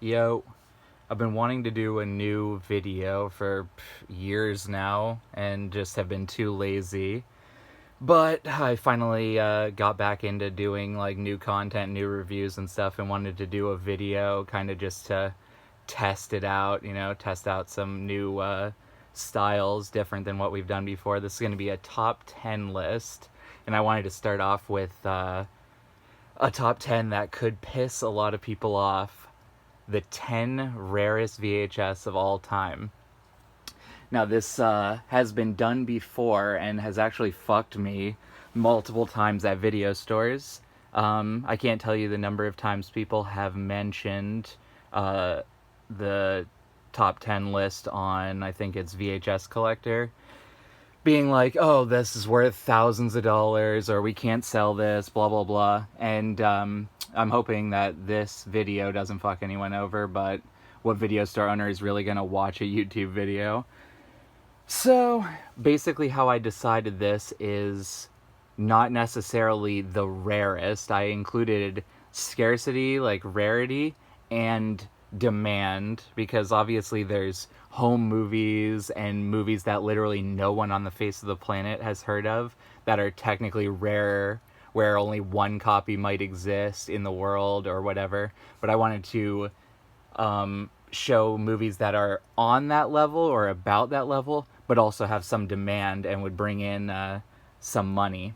Yo, I've been wanting to do a new video for years now and just have been too lazy. But I finally got back into doing like new content, new reviews and stuff, and wanted to do a video kind of just to test it out, test out some new styles different than what we've done before. This is going to be a top 10 list, and I wanted to start off with a top 10 that could piss a lot of people off. The 10 rarest VHS of all time. Now, this has been done before and has actually fucked me multiple times at video stores. I can't tell you the number of times people have mentioned the top 10 list on, I think it's VHS Collector, being like, oh, this is worth thousands of dollars, or we can't sell this, blah, blah, blah. And I'm hoping that this video doesn't fuck anyone over, but what video store owner is really going to watch a YouTube video? So, basically how I decided this is not necessarily the rarest. I included scarcity, like rarity, and demand, because obviously there's home movies and movies that literally no one on the face of the planet has heard of that are technically rare, where only one copy might exist in the world or whatever. But I wanted to show movies that are on that level or about that level, but also have some demand and would bring in some money.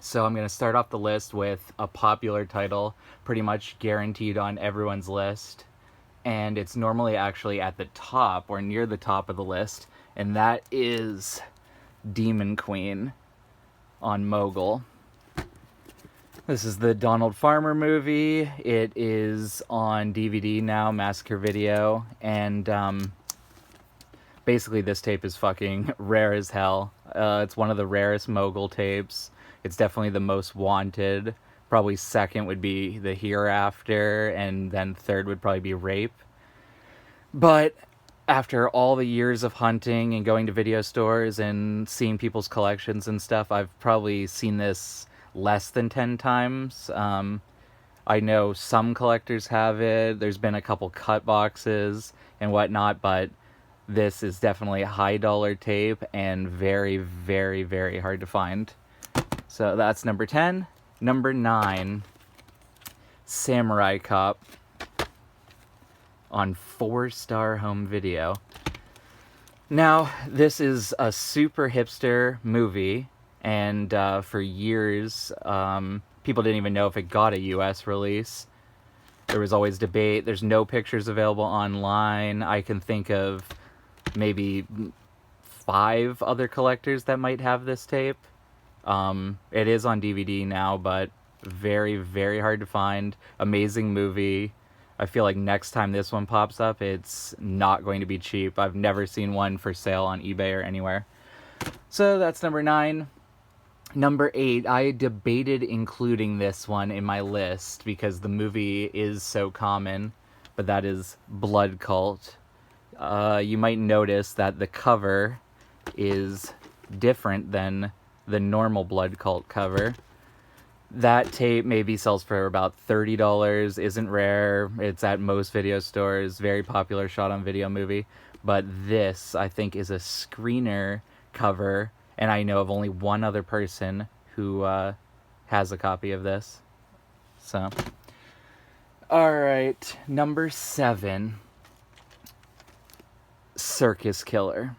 So I'm going to start off the list with a popular title, pretty much guaranteed on everyone's list. And it's normally actually at the top or near the top of the list. And that is Demon Queen on Mogul. This is the Donald Farmer movie. It is on DVD now, Massacre Video. And basically this tape is fucking rare as hell. It's one of the rarest Mogul tapes. It's definitely the most wanted. Probably second would be The Hereafter, and then third would probably be Rape. But after all the years of hunting and going to video stores and seeing people's collections and stuff, I've probably seen this less than 10 times. I know some collectors have it. There's been a couple cut boxes and whatnot, but this is definitely a high dollar tape and very, very, very hard to find. So that's number 10. Number 9, Samurai Cop on 4-star home video. Now, this is a super hipster movie, and for years, people didn't even know if it got a US release. There was always debate. There's no pictures available online. I can think of maybe 5 other collectors that might have this tape. It is on DVD now, but very, very hard to find. Amazing movie. I feel like next time this one pops up, it's not going to be cheap. I've never seen one for sale on eBay or anywhere. So that's number 9. Number 8, I debated including this one in my list because the movie is so common, but that is Blood Cult. You might notice that the cover is different than the normal Blood Cult cover. That tape maybe sells for about $30, isn't rare, it's at most video stores, very popular shot on video movie. But this, I think, is a screener cover, and I know of only one other person who has a copy of this. So, alright, number 7, Circus Killer.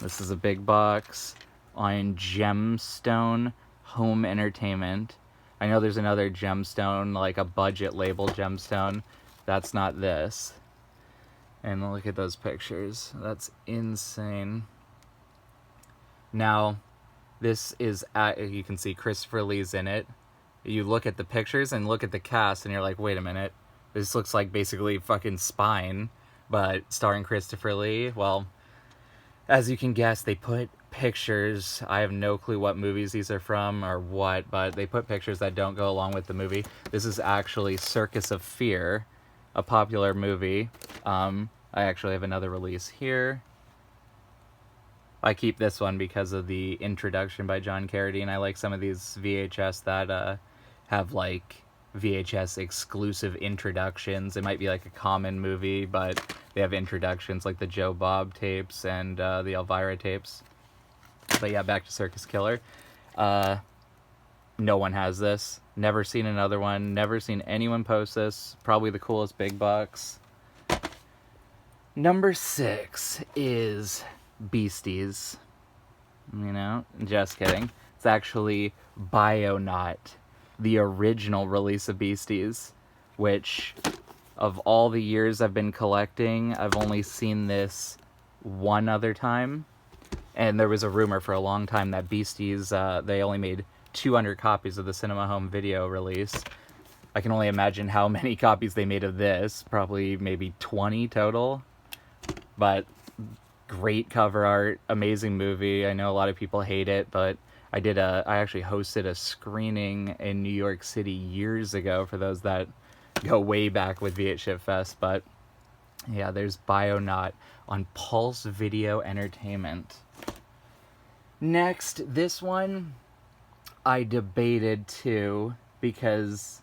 This is a big box on Gemstone Home Entertainment. I know there's another Gemstone, like a budget label Gemstone. That's not this. And look at those pictures. That's insane. Now, this is, you can see Christopher Lee's in it. You look at the pictures and look at the cast and you're like, wait a minute. This looks like basically fucking Spine, but starring Christopher Lee. Well, as you can guess, they put pictures. I have no clue what movies these are from or what, but they put pictures that don't go along with the movie. This is actually Circus of Fear, a popular movie. I actually have another release here. I keep this one because of the introduction by John Carradine. I like some of these VHS that have like VHS exclusive introductions. It might be like a common movie, but they have introductions like the Joe Bob tapes and the Elvira tapes. But yeah, back to Circus Killer. No one has this. Never seen another one. Never seen anyone post this. Probably the coolest big bucks. Number 6 is Beasties. Just kidding. It's actually Bionaut, the original release of Beasties, which, of all the years I've been collecting, I've only seen this one other time. And there was a rumor for a long time that Beasties, they only made 200 copies of the Cinema Home Video release. I can only imagine how many copies they made of this. Probably maybe 20 total. But great cover art, amazing movie. I know a lot of people hate it, but I actually hosted a screening in New York City years ago for those that go way back with VHS Fest. But yeah, there's Bionaut on Pulse Video Entertainment. Next, this one I debated too, because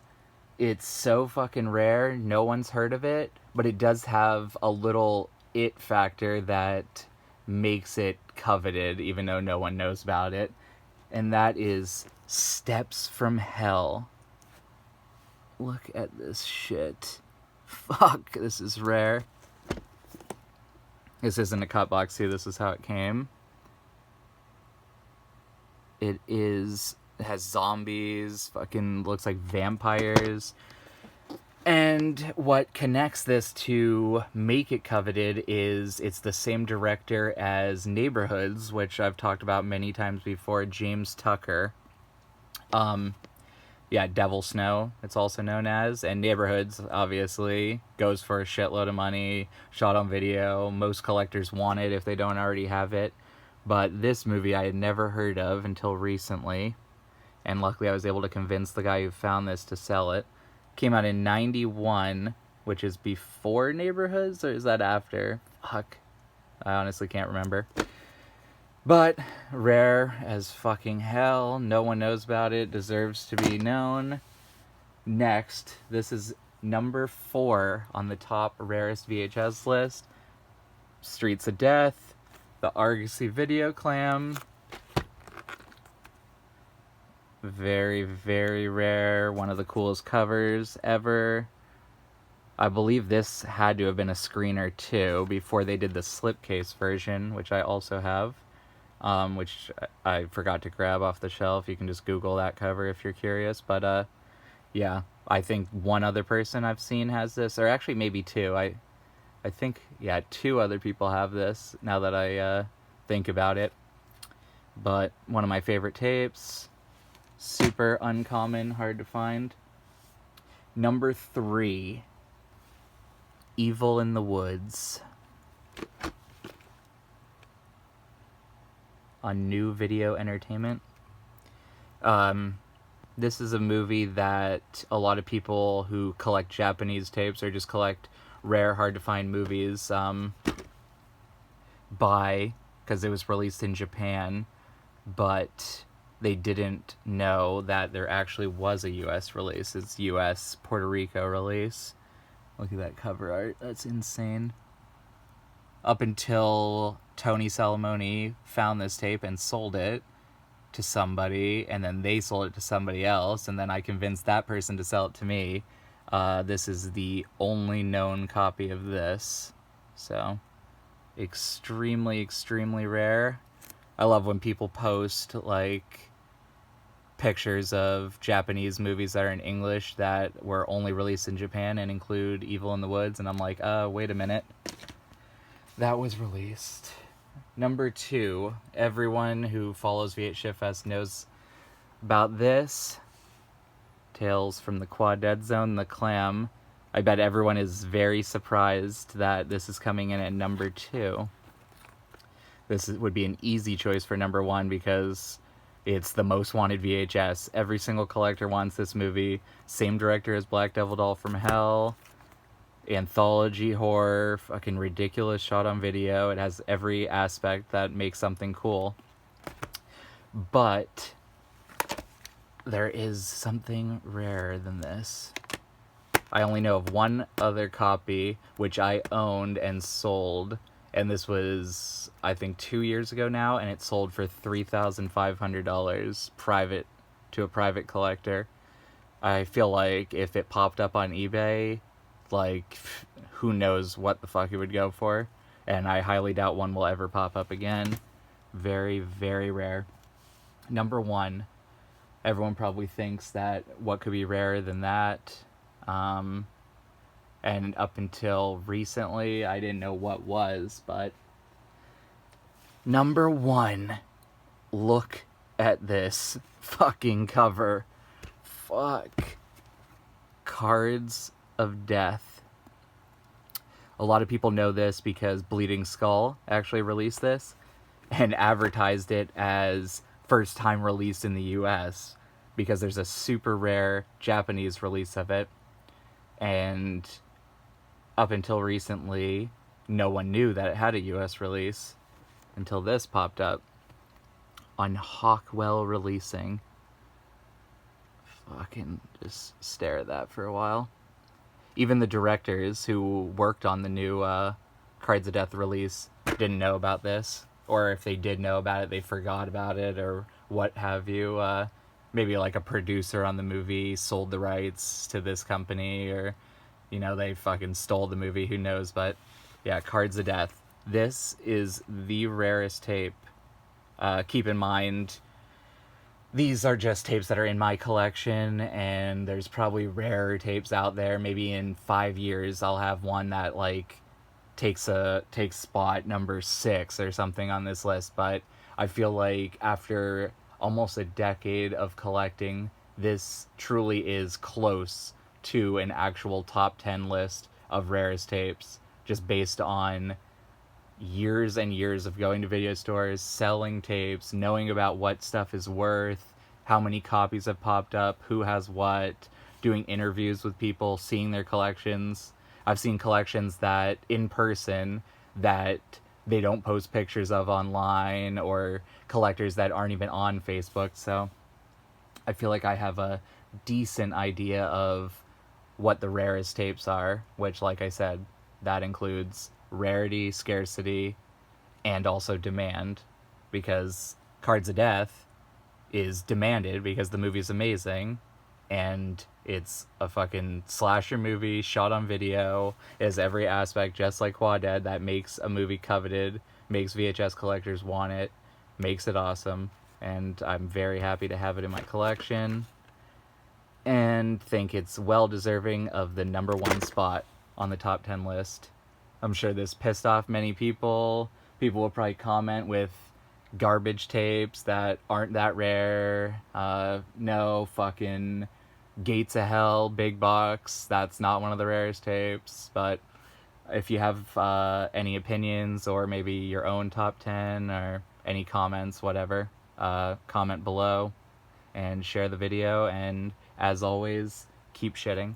it's so fucking rare, no one's heard of it, but it does have a little it factor that makes it coveted, even though no one knows about it, and that is Steps from Hell. Look at this shit. Fuck, this is rare. This isn't a cut box too, this is how it came. It has zombies, fucking looks like vampires. And what connects this to make it coveted is it's the same director as Neighborhoods, which I've talked about many times before, James Tucker. Devil Snow, it's also known as. And Neighborhoods, obviously, goes for a shitload of money, shot on video. Most collectors want it if they don't already have it. But this movie I had never heard of until recently. And luckily I was able to convince the guy who found this to sell it. Came out in 91, which is before Neighborhoods, or is that after? Fuck. I honestly can't remember. But rare as fucking hell. No one knows about it. Deserves to be known. Next, this is number 4 on the top rarest VHS list. Streets of Death. The Argosy Video Clam. Very, very rare. One of the coolest covers ever. I believe this had to have been a screener too before they did the slipcase version, which I also have, which I forgot to grab off the shelf. You can just Google that cover if you're curious. But yeah, I think one other person I've seen has this, or actually maybe 2. I think, yeah, 2 other people have this now that I think about it. But one of my favorite tapes. Super uncommon, hard to find. Number 3, Evil in the Woods. On New Video Entertainment. This is a movie that a lot of people who collect Japanese tapes or just collect rare, hard to find movies buy, because it was released in Japan, but they didn't know that there actually was a US release. It's US Puerto Rico release. Look at that cover art. That's insane. Up until Tony Salamone found this tape and sold it to somebody, and then they sold it to somebody else, and then I convinced that person to sell it to me. This is the only known copy of this. So, extremely, extremely rare. I love when people post, like, pictures of Japanese movies that are in English that were only released in Japan and include Evil in the Woods, and I'm like, wait a minute. That was released. Number 2, everyone who follows VHS Fest knows about this. Tales from the Quad Dead Zone, The Clam. I bet everyone is very surprised that this is coming in at number 2. This would be an easy choice for number 1 because it's the most wanted VHS. Every single collector wants this movie. Same director as Black Devil Doll from Hell. Anthology horror, fucking ridiculous shot on video. It has every aspect that makes something cool. But there is something rarer than this. I only know of one other copy, which I owned and sold, and this was, I think, 2 years ago now, and it sold for $3,500 private to a private collector. I feel like if it popped up on eBay, like, who knows what the fuck it would go for, and I highly doubt one will ever pop up again. Very, very rare. Number one, everyone probably thinks that what could be rarer than that? And up until recently, I didn't know what was, but number one, look at this fucking cover. Fuck. Cards of Death. A lot of people know this because Bleeding Skull actually released this and advertised it as first time released in the US because there's a super rare Japanese release of it. And up until recently, no one knew that it had a US release until this popped up on Hawkwell Releasing. Fucking just stare at that for a while. Even the directors who worked on the new Cards of Death release didn't know about this. Or if they did know about it, they forgot about it or what have you. Maybe like a producer on the movie sold the rights to this company, or, you know, they fucking stole the movie, who knows. But yeah, Cards of Death. This is the rarest tape. Keep in mind, these are just tapes that are in my collection, and there's probably rarer tapes out there. Maybe in 5 years I'll have one that like takes spot number 6 or something on this list. But I feel like after almost a decade of collecting, this truly is close to an actual top 10 list of rarest tapes, just based on years and years of going to video stores, selling tapes, knowing about what stuff is worth, how many copies have popped up, who has what, doing interviews with people, seeing their collections. I've seen collections that in person that they don't post pictures of online, or collectors that aren't even on Facebook. So I feel like I have a decent idea of what the rarest tapes are, which, like I said, that includes rarity, scarcity, and also demand, because Cards of Death is demanded because the movie's amazing, and it's a fucking slasher movie shot on video. It has every aspect, just like Quadead, that makes a movie coveted, makes VHS collectors want it, makes it awesome, and I'm very happy to have it in my collection, and think it's well deserving of the number one spot on the top 10 list. I'm sure this pissed off many people. People will probably comment with garbage tapes that aren't that rare. No, fucking Gates of Hell, big box, that's not one of the rarest tapes. But if you have any opinions, or maybe your own top 10, or any comments, whatever, comment below and share the video. And as always, keep shitting.